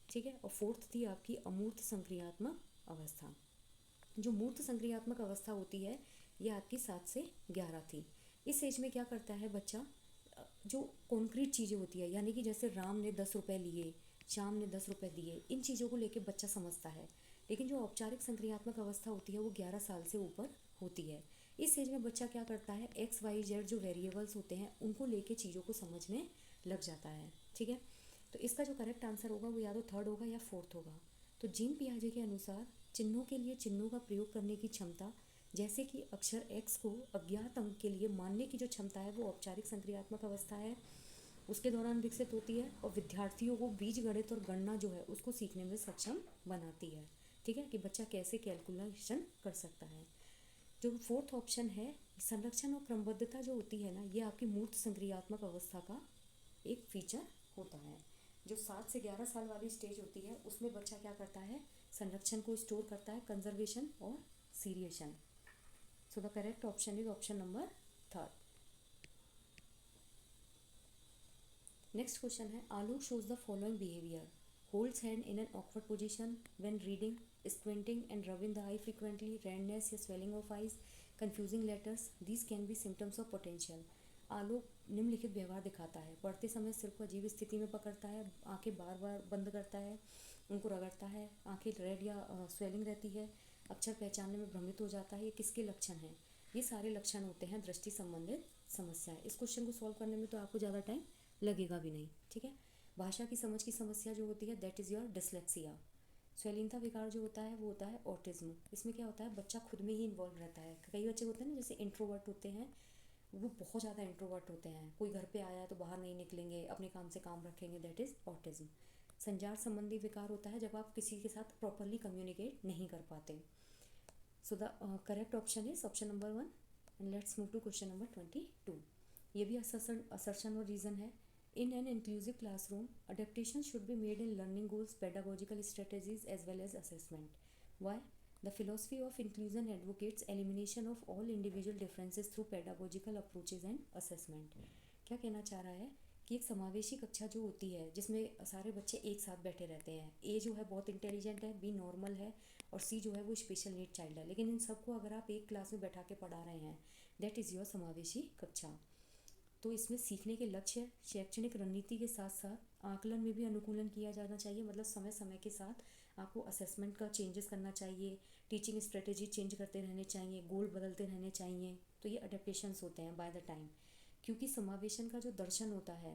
ठीक है, और 4th थी आपकी अमूर्त संक्रियात्मक अवस्था। जो मूर्त संक्रियात्मक अवस्था होती है ये आपकी 7 से 11 थी। इस एज में क्या करता है बच्चा, जो कॉन्क्रीट चीज़ें होती है, यानी कि जैसे राम ने 10 रुपये लिए, श्याम ने 10 रुपये दिए, इन चीज़ों को लेके बच्चा समझता है। लेकिन जो औपचारिक संक्रियात्मक अवस्था होती है वो 11 साल से ऊपर होती है। इस एज में बच्चा क्या करता है, एक्स वाई जेड जो वेरिएबल्स होते हैं उनको लेके चीज़ों को समझने लग जाता है, ठीक है। तो इसका जो करेक्ट आंसर होगा वो या तो थर्ड होगा या फोर्थ होगा। तो जीन पियाजे के अनुसार चिन्हों के लिए चिन्हों का प्रयोग करने की क्षमता, जैसे कि अक्षर एक्स को अज्ञात अंक के लिए मानने की जो क्षमता है वो औपचारिक संक्रियात्मक अवस्था है, उसके दौरान विकसित होती है और विद्यार्थियों को बीजगणित और गणना जो है उसको सीखने में सक्षम बनाती है, ठीक है, कि बच्चा कैसे कैलकुलेशन कर सकता है। जो फोर्थ ऑप्शन है, संरक्षण और क्रमबद्धता जो होती है ना, ये आपकी मूर्त संक्रियात्मक अवस्था का एक फीचर होता है। जो 7 से 11 साल वाली स्टेज होती है उसमें बच्चा क्या करता है, संरक्षण को स्टोर करता है, कंजर्वेशन और seriation. So the correct option is option number third. Next question है, Alok shows the following behaviour, holds hand in an awkward position when reading, squinting and rubbing the eye frequently, redness या swelling of eyes, confusing letters, these can be symptoms of potential. Alok निम्नलिखित व्यवहार दिखाता है, पढ़ते समय सिर को अजीब स्थिति में पकड़ता है, आंखें बार बार बंद करता है, उनको रगड़ता है, आंखें रेड या स्वेलिंग रहती है, अक्षर पहचानने में भ्रमित हो जाता है। ये किसके लक्षण हैं? ये सारे लक्षण होते हैं दृष्टि संबंधित समस्याएं। इस क्वेश्चन को सॉल्व करने में तो आपको ज़्यादा टाइम लगेगा भी नहीं, ठीक है। भाषा की समझ की समस्या जो होती है दैट इज़ योर डिसलेक्सिया। स्वैलीनता विकार जो होता है वो होता है ऑटिज्म। इसमें क्या होता है, बच्चा खुद में ही इन्वॉल्व रहता है। कई बच्चे होते हैं ना जैसे इंट्रोवर्ट होते हैं, वो बहुत ज़्यादा इंट्रोवर्ट होते हैं, कोई घर पे आया है तो बाहर नहीं निकलेंगे, अपने काम से काम रखेंगे, दैट इज़ ऑटिज्म। संचार संबंधी विकार होता है जब आप किसी के साथ प्रॉपरली कम्युनिकेट नहीं कर पाते। So the correct option is option number 1। And let's move to question number 22। ये भी असर्शन और रीज़न है। In an inclusive classroom, adaptation should be made in learning goals, pedagogical strategies as well as assessment. Why? The philosophy of inclusion advocates elimination of all individual differences through pedagogical approaches and assessment। क्या कहना चाह रहा है कि एक समावेशी कक्षा जो होती है जिसमें सारे बच्चे एक साथ बैठे रहते हैं, ए जो है बहुत इंटेलिजेंट है, बी नॉर्मल है और सी जो है वो स्पेशल नीड चाइल्ड है, लेकिन इन सबको अगर आप एक क्लास में बैठा के पढ़ा रहे हैं, दैट इज़ योर समावेशी कक्षा। तो इसमें सीखने के लक्ष्य, शैक्षणिक रणनीति के साथ साथ आकलन में भी अनुकूलन किया जाना चाहिए, मतलब समय समय के साथ आपको असेसमेंट का चेंजेस करना चाहिए, टीचिंग स्ट्रेटेजी चेंज करते रहने चाहिए, गोल बदलते रहने चाहिए। तो ये अडेप्टेशंस होते हैं बाय द टाइम, क्योंकि समावेशन का जो दर्शन होता है,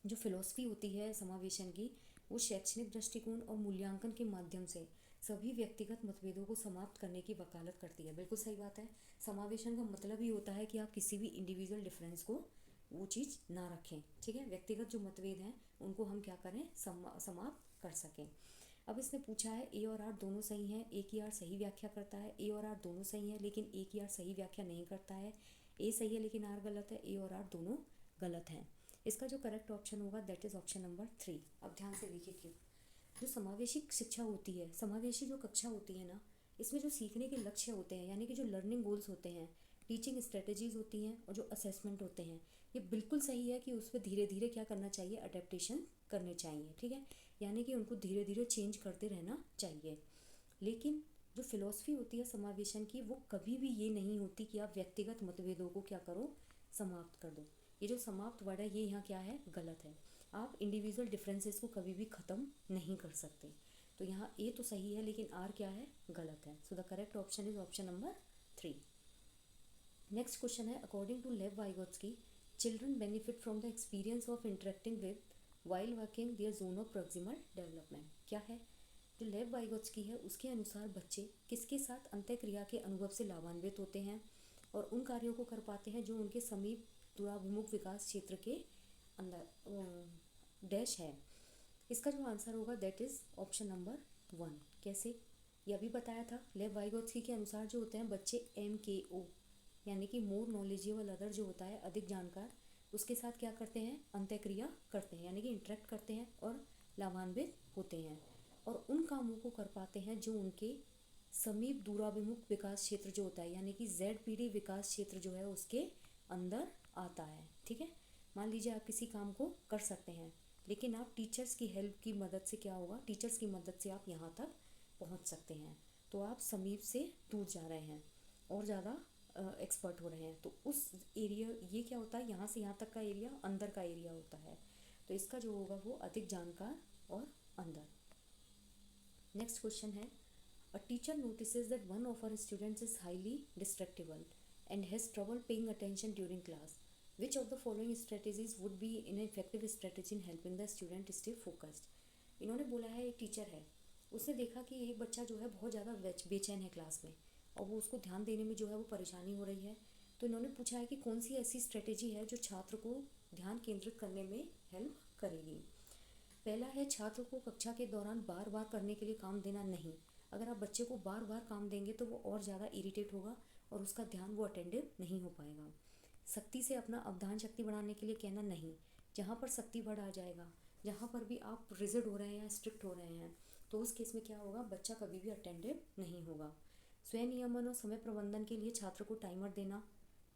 जो फिलॉसफी होती है समावेशन की, वो शैक्षणिक दृष्टिकोण और मूल्यांकन के माध्यम से सभी व्यक्तिगत मतभेदों को समाप्त करने की वकालत करती है। बिल्कुल सही बात है। समावेशन का मतलब ही होता है कि आप किसी भी इंडिविजुअल डिफरेंस को वो चीज़ ना रखें, ठीक है। व्यक्तिगत जो मतभेद हैं उनको हम क्या करें, समाप्त कर सकें। अब इसने पूछा है ए और आर दोनों सही हैं, ए की आर सही व्याख्या करता है, ए और आर दोनों सही हैं लेकिन ए की आर सही व्याख्या नहीं करता है, ए सही है लेकिन आर गलत है, ए और आर दोनों गलत हैं। इसका जो करेक्ट ऑप्शन होगा दैट इज़ ऑप्शन नंबर 3। अब ध्यान से देखिए क्यों। जो समावेशी शिक्षा होती है, समावेशी जो कक्षा होती है ना, इसमें जो सीखने के लक्ष्य होते हैं यानी कि जो लर्निंग गोल्स होते हैं, टीचिंग स्ट्रेटजीज होती हैं और जो असेसमेंट होते हैं, ये बिल्कुल सही है कि उस पर धीरे धीरे क्या करना चाहिए, अडेप्टेशन करने चाहिए, ठीक है। यानी कि उनको धीरे धीरे चेंज करते रहना चाहिए। लेकिन जो फिलॉसफी होती है समावेशन की, वो कभी भी ये नहीं होती कि आप व्यक्तिगत मतभेदों को क्या करो, समाप्त कर दो। ये जो समाप्त वर्ड है ये यहाँ क्या है, गलत है। आप इंडिविजुअल डिफरेंसेस को कभी भी ख़त्म नहीं कर सकते। तो यहाँ ए तो सही है लेकिन आर क्या है, गलत है। So the correct option is option number 3। Next question है, according to Lev Vygotsky, children benefit from the experience of interacting with while working their zone of proximal development. क्या है? जो लेव वाइगोत्स्की है उसके अनुसार बच्चे किसके साथ अंतःक्रिया के अनुभव से लाभान्वित होते हैं और उन कार्यों को कर पाते हैं जो उनके समीप दूराभिमुख विकास क्षेत्र के अंदर डैश है। इसका जो आंसर होगा दैट इज़ ऑप्शन नंबर 1। कैसे? ये अभी बताया था। लेव वाइगोत्स्की के अनुसार जो होते हैं बच्चे MKO यानी कि मोर नॉलेजेबल अदर जो होता है, अधिक जानकार, उसके साथ क्या करते हैं, अंतःक्रिया करते हैं यानी कि इंटरेक्ट करते हैं और लाभान्वित होते हैं और उन कामों को कर पाते हैं जो उनके समीप दूराभिमुख विकास क्षेत्र जो होता है यानी कि ZPD विकास क्षेत्र जो है उसके अंदर आता है, ठीक है। मान लीजिए आप किसी काम को कर सकते हैं लेकिन आप टीचर्स की हेल्प की मदद से क्या होगा, टीचर्स की मदद से आप यहाँ तक पहुँच सकते हैं, तो आप समीप से दूर जा रहे हैं और ज़्यादा एक्सपर्ट हो रहे हैं। तो उस एरिया, ये क्या होता है, यहाँ से यहाँ तक का एरिया अंदर का एरिया होता है, तो इसका जो होगा वो अधिक जानकार और अंदर। नेक्स्ट क्वेश्चन है, a teacher notices that one of our students is highly distractible and has trouble paying attention during class. Which of the following strategies would be an effective strategy in helping the student stay focused? इन्होंने बोला है एक teacher है, उसने देखा कि एक बच्चा जो है बहुत ज़्यादा बेचैन है क्लास में और वो उसको ध्यान देने में जो है वो परेशानी हो रही है। तो इन्होंने पूछा है कि कौन सी ऐसी स्ट्रेटेजी है जो छात्र को ध्यान केंद्रित करने में हेल्प करेगी। पहला है छात्र को कक्षा के दौरान बार बार करने के लिए काम देना नहीं। अगर आप बच्चे को बार बार काम देंगे तो वो और ज़्यादा इरिटेट होगा और उसका ध्यान वो अटेंटिव नहीं हो पाएगा। सख्ती से अपना अवधान शक्ति बढ़ाने के लिए कहना नहीं। जहाँ पर सख्ती बढ़ आ जाएगा, जहाँ पर भी आप रिजिड हो रहे हैं या स्ट्रिक्ट हो रहे हैं, तो उस केस में क्या होगा, बच्चा कभी भी अटेंटिव नहीं होगा। स्वनियमन और समय प्रबंधन के लिए छात्र को टाइमर देना,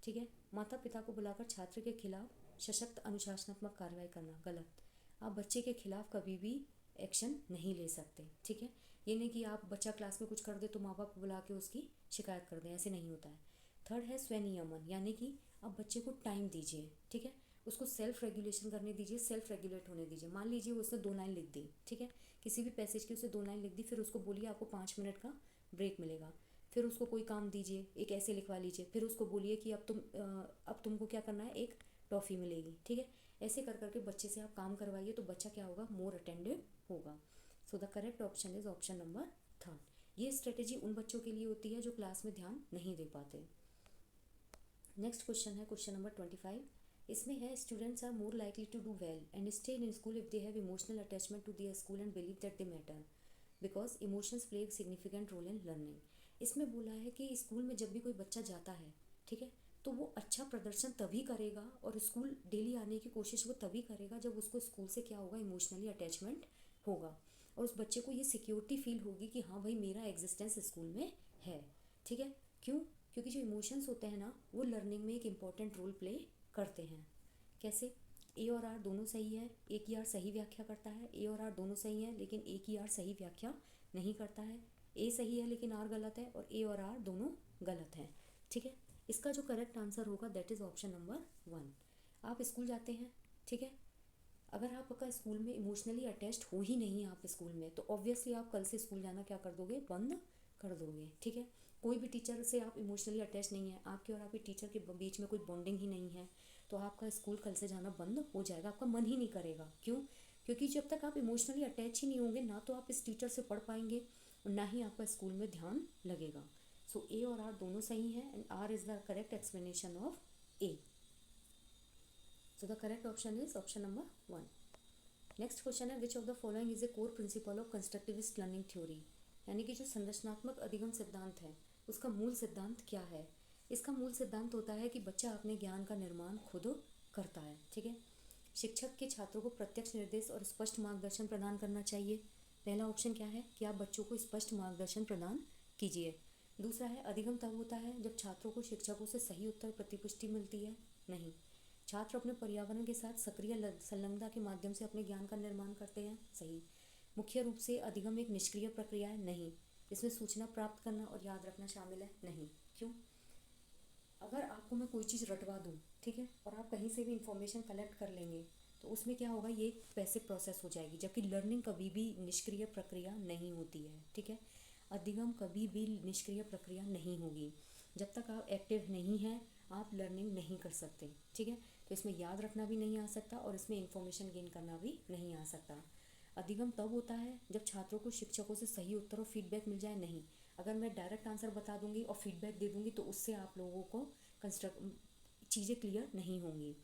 ठीक है। माता पिता को बुलाकर छात्र के खिलाफ सशक्त अनुशासनात्मक कार्रवाई करना, गलत। आप बच्चे के खिलाफ कभी भी एक्शन नहीं ले सकते, ठीक है। ये नहीं कि आप बच्चा क्लास में कुछ कर दे तो माँ बाप को बुला के उसकी शिकायत कर दें, ऐसे नहीं होता है। थर्ड है स्वनियमन, यानी कि आप बच्चे को टाइम दीजिए, ठीक है। उसको सेल्फ रेगुलेशन करने दीजिए, सेल्फ रेगुलेट होने दीजिए। मान लीजिए उसने 2 लाइन लिख दी, ठीक है, किसी भी पैसेज की उसे 2 लाइन लिख दी, फिर उसको बोलिए आपको 5 मिनट का ब्रेक मिलेगा। फिर उसको कोई काम दीजिए, एक ऐसे लिखवा लीजिए, फिर उसको बोलिए कि अब तुमको क्या करना है, एक टॉफ़ी मिलेगी, ठीक है। ऐसे कर करके बच्चे से आप काम करवाइए तो बच्चा क्या होगा, मोर अटेंटिव होगा। सो the correct option is option number 3। ये स्ट्रेटेजी उन बच्चों के लिए होती है जो क्लास में ध्यान नहीं दे पाते। नेक्स्ट क्वेश्चन है क्वेश्चन नंबर 25। इसमें है students are more likely to do well and stay in school if they have emotional attachment to their school and believe that they matter because emotions play significant role in learning. इसमें बोला है कि school में जब भी कोई बच्चा जाता है, ठीक है, तो वो अच्छा प्रदर्शन तभी करेगा और स्कूल डेली आने की कोशिश वो तभी करेगा जब उसको स्कूल से क्या होगा, इमोशनली अटैचमेंट होगा और उस बच्चे को ये सिक्योरिटी फील होगी कि हाँ भाई मेरा एग्जिस्टेंस स्कूल में है, ठीक है। क्यों? क्योंकि जो इमोशंस होते हैं ना वो लर्निंग में एक इम्पॉर्टेंट रोल प्ले करते हैं। कैसे? ए और आर दोनों सही है, एक ही आर सही व्याख्या करता है। ए और आर दोनों सही है लेकिन एक ही आर सही व्याख्या नहीं करता है। ए सही है लेकिन आर गलत है और ए और आर दोनों गलत हैं, ठीक है। इसका जो करेक्ट आंसर होगा दैट इज़ ऑप्शन नंबर 1। आप स्कूल जाते हैं, ठीक है, अगर आपका स्कूल में इमोशनली अटैच्ड हो ही नहीं आप स्कूल में, तो ऑब्वियसली आप कल से स्कूल जाना क्या कर दोगे, बंद कर दोगे, ठीक है। कोई भी टीचर से आप इमोशनली अटैच नहीं है, आपके और आपके टीचर के बीच में कोई बॉन्डिंग ही नहीं है, तो आपका स्कूल कल से जाना बंद हो जाएगा, आपका मन ही नहीं करेगा। क्यों? क्योंकि जब तक आप इमोशनली अटैच ही नहीं होंगे ना तो आप इस टीचर से पढ़ पाएंगे और ना ही आपका स्कूल में ध्यान लगेगा। सो ए और आर दोनों सही हैं and R is the correct explanation of A. So the correct option is option number 1। Next question है which of the following is a core principle of constructivist learning theory, यानी कि जो संरचनात्मक अधिगम सिद्धांत है उसका मूल सिद्धांत क्या है। इसका मूल सिद्धांत होता है कि बच्चा अपने ज्ञान का निर्माण खुद करता है, ठीक है। शिक्षक के छात्रों को प्रत्यक्ष निर्देश और स्पष्ट मार्गदर्शन प्रदान करना चाहिए। पहला ऑप्शन क्या है कि आप बच्चों को स्पष्ट मार्गदर्शन प्रदान कीजिए। दूसरा है अधिगम तब होता है जब छात्रों को शिक्षकों से सही उत्तर प्रतिपुष्टि मिलती है, नहीं। छात्र अपने पर्यावरण के साथ सक्रिय संलग्नता के माध्यम से अपने ज्ञान का निर्माण करते हैं, सही। मुख्य रूप से अधिगम एक निष्क्रिय प्रक्रिया है, नहीं। इसमें सूचना प्राप्त करना और याद रखना शामिल है, नहीं। क्यों? अगर आपको मैं कोई चीज़ रटवा दूँ, ठीक है, और आप कहीं से भी इंफॉर्मेशन कलेक्ट कर लेंगे तो उसमें क्या होगा, ये पैसिव प्रोसेस हो जाएगी, जबकि लर्निंग कभी भी निष्क्रिय प्रक्रिया नहीं होती है, ठीक है। अधिगम कभी भी निष्क्रिय प्रक्रिया नहीं होगी। जब तक आप एक्टिव नहीं हैं आप लर्निंग नहीं कर सकते, ठीक है। तो इसमें याद रखना भी नहीं आ सकता और इसमें इंफॉर्मेशन गेन करना भी नहीं आ सकता। अधिगम तब होता है जब छात्रों को शिक्षकों से सही उत्तर और फीडबैक मिल जाए, नहीं। अगर मैं डायरेक्ट आंसर बता दूंगी और फीडबैक दे दूंगी तो उससे आप लोगों को चीज़ें क्लियर नहीं होंगी।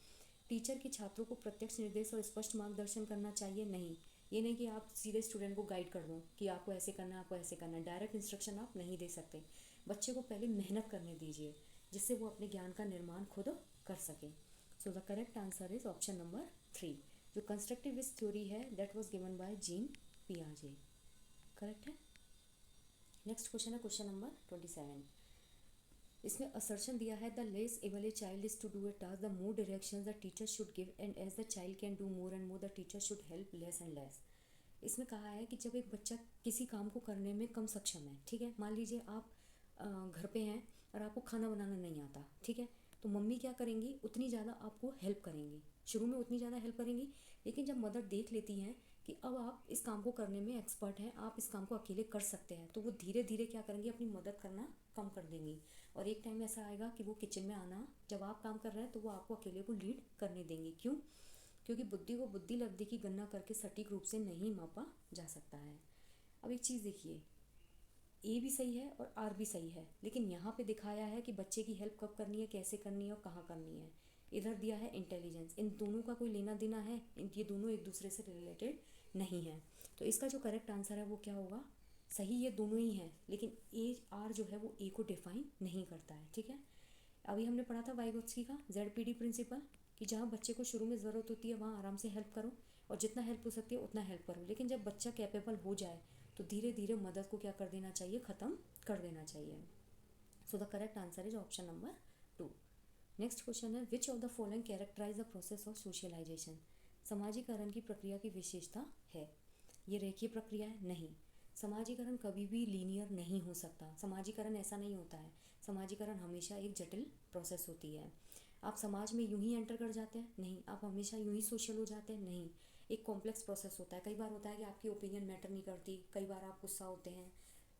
टीचर के छात्रों को प्रत्यक्ष निर्देश और स्पष्ट मार्गदर्शन करना चाहिए, नहीं। ये नहीं कि आप सीधे स्टूडेंट को गाइड कर दो कि आपको ऐसे करना है, आपको ऐसे करना है, डायरेक्ट इंस्ट्रक्शन आप नहीं दे सकते। बच्चे को पहले मेहनत करने दीजिए जिससे वो अपने ज्ञान का निर्माण खुद कर सके। So the correct answer is option number 3। जो कंस्ट्रक्टिविस्ट थ्योरी है that was given by Jean पियाजे, करेक्ट है। नेक्स्ट क्वेश्चन है क्वेश्चन नंबर 27। इसमें असर्शन दिया है the less able a child is to do a task the more direction the teacher should give and as the child can do more and more the teacher should help less and less. इसमें कहा है कि जब एक बच्चा किसी काम को करने में कम सक्षम है, ठीक है, मान लीजिए आप घर पे हैं और आपको खाना बनाना नहीं आता, ठीक है, तो मम्मी क्या करेंगी, उतनी ज़्यादा आपको हेल्प करेंगी, शुरू में उतनी ज़्यादा हेल्प करेंगी, लेकिन जब मदर देख लेती हैं कि अब आप इस काम को करने में एक्सपर्ट हैं, आप इस काम को अकेले कर सकते हैं, तो वो धीरे धीरे क्या करेंगी, अपनी मदद करना कम कर देंगी। और एक टाइम ऐसा आएगा कि वो किचन में आना, जब आप काम कर रहे हैं तो वो आपको अकेले को लीड करने देंगी। क्यों? क्योंकि बुद्धि को बुद्धि लब्धि की गणना करके सटीक रूप से नहीं मापा जा सकता है। अब एक चीज़ देखिए, ए भी सही है और आर भी सही है, लेकिन यहाँ पे दिखाया है कि बच्चे की हेल्प कब करनी है, कैसे करनी है और कहाँ करनी है। इधर दिया है इंटेलिजेंस। इन दोनों का कोई लेना देना है? ये दोनों एक दूसरे से रिलेटेड नहीं है। तो इसका जो करेक्ट आंसर है वो क्या होगा? सही ये दोनों ही हैं, लेकिन ए आर जो है वो ए को डिफाइन नहीं करता है। ठीक है, अभी हमने पढ़ा था वाइगोत्स्की का ZPD प्रिंसिपल, कि जहाँ बच्चे को शुरू में ज़रूरत होती है वहाँ आराम से हेल्प करो और जितना हेल्प हो सकती है उतना हेल्प करो, लेकिन जब बच्चा कैपेबल हो जाए तो धीरे धीरे मदद को क्या कर देना चाहिए, ख़त्म कर देना चाहिए। So the correct answer is option number 2। Next question है, which of the following characterize the process of socialization? समाजीकरण की प्रक्रिया की विशेषता है। ये रेखीय प्रक्रिया है? नहीं। समाजीकरण कभी भी लीनियर नहीं हो सकता। समाजीकरण ऐसा नहीं होता है, समाजीकरण हमेशा एक जटिल प्रोसेस होती है। आप समाज में यूं ही एंटर कर जाते हैं? नहीं। आप हमेशा यूं ही सोशल हो जाते हैं? नहीं। एक कॉम्प्लेक्स प्रोसेस होता है। कई बार होता है कि आपकी ओपिनियन मैटर नहीं करती, कई बार आप गुस्सा होते हैं,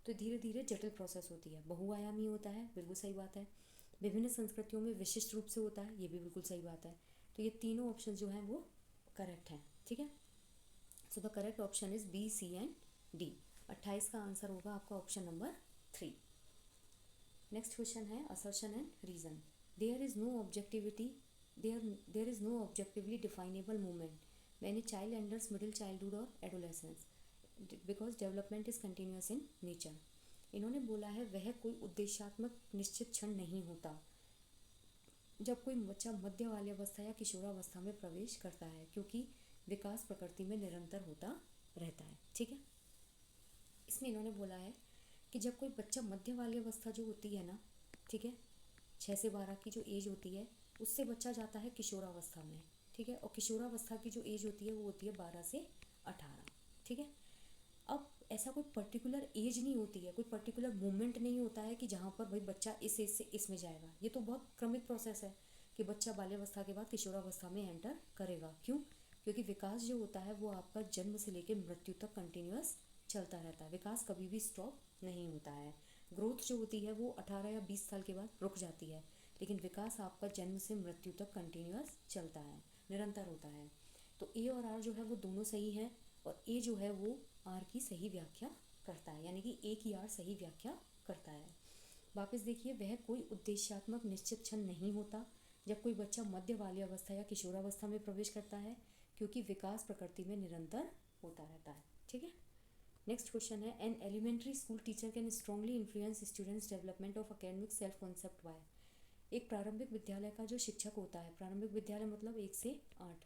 तो धीरे धीरे जटिल प्रोसेस होती है। बहुआयामी होता है, बिल्कुल सही बात है। विभिन्न संस्कृतियों में विशिष्ट रूप से होता है, ये भी बिल्कुल सही बात है। तो ये तीनों ऑप्शन जो हैं वो करेक्ट हैं। ठीक है, so the correct option is B, C and D. 28 का आंसर होगा आपका ऑप्शन नंबर 3। नेक्स्ट क्वेश्चन है, assertion and reason. There is no objectivity there is no objectively definable movement when a child enters middle childhood और adolescence because development is continuous in nature. इन्होंने बोला है वह कोई उद्देश्यात्मक निश्चित क्षण नहीं होता जब कोई बच्चा मध्य बाल्यावस्था या किशोरावस्था में प्रवेश करता है, क्योंकि विकास प्रकृति में निरंतर होता रहता है। ठीक है, इसमें इन्होंने बोला है कि जब कोई बच्चा मध्य बाल्यावस्था जो होती है ना, ठीक है, 6 से 12 की जो एज होती है, उससे बच्चा जाता है किशोरावस्था में। ठीक है, और किशोरावस्था की जो एज होती है वो होती है 12 से 18। ठीक है, अब ऐसा कोई पर्टिकुलर एज नहीं होती है, कोई पर्टिकुलर मोमेंट नहीं होता है कि जहाँ पर भाई बच्चा इस एज से इसमें जाएगा। ये तो बहुत क्रमिक प्रोसेस है कि बच्चा बाल्यावस्था के बाद किशोरावस्था में एंटर करेगा। क्यों? क्योंकि विकास जो होता है वो आपका जन्म से लेकर मृत्यु तक कंटिन्यूअस चलता रहता है। विकास कभी भी स्टॉप नहीं होता है। ग्रोथ जो होती है वो 18 या 20 साल के बाद रुक जाती है, लेकिन विकास आपका जन्म से मृत्यु तक कंटिन्यूअस चलता है, निरंतर होता है। तो ए और आर जो है वो दोनों सही हैं, और ए जो है वो आर की सही व्याख्या करता है, यानी कि ए की आर सही व्याख्या करता है। वापस देखिए, वह कोई उद्देश्यात्मक निश्चित क्षण नहीं होता जब कोई बच्चा मध्य बाल्यावस्था या किशोरावस्था में प्रवेश करता है, क्योंकि विकास प्रकृति में निरंतर होता रहता है। ठीक है, नेक्स्ट क्वेश्चन है, an elementary school teacher can strongly influence students development of academic self concept why? एक प्रारंभिक विद्यालय का जो शिक्षक होता है, प्रारंभिक विद्यालय मतलब 1 से 8,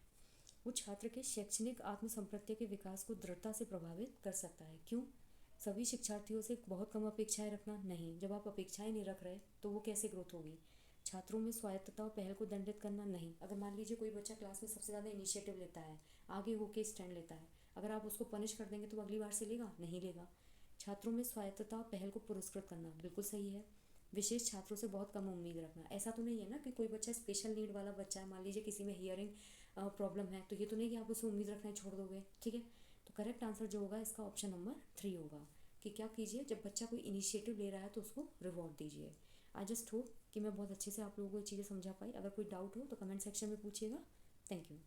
वो छात्र के शैक्षणिक आत्मसंप्रत्य के विकास को दृढ़ता से प्रभावित कर सकता है। क्यों? सभी शिक्षार्थियों से बहुत कम अपेक्षाएं रखना? नहीं। जब आप अपेक्षाएं नहीं रख रहे तो वो कैसे ग्रोथ होगी? छात्रों में स्वायत्तता और पहल को दंडित करना? नहीं। अगर मान लीजिए कोई बच्चा क्लास में सबसे ज़्यादा इनिशिएटिव लेता है, आगे होके स्टैंड लेता है, अगर आप उसको पनिश कर देंगे तो अगली बार से लेगा? नहीं लेगा। छात्रों में स्वायत्तता और पहल को पुरस्कृत करना? बिल्कुल सही है। विशेष छात्रों से बहुत कम उम्मीद रखना? ऐसा तो नहीं है ना कि कोई बच्चा स्पेशल नीड वाला बच्चा है, मान लीजिए किसी में हियरिंग प्रॉब्लम है, तो ये तो नहीं कि आप उसे उम्मीद रखना छोड़ दोगे। ठीक है, तो करेक्ट आंसर जो होगा इसका ऑप्शन नंबर 3 होगा, कि क्या कीजिए, जब बच्चा कोई इनिशिएटिव ले रहा है तो उसको रिवॉर्ड दीजिए। आई जस्ट होप कि मैं बहुत अच्छे से आप लोगों को ये चीज़ें समझा पाई। अगर कोई डाउट हो तो कमेंट सेक्शन में पूछिएगा। Thank you.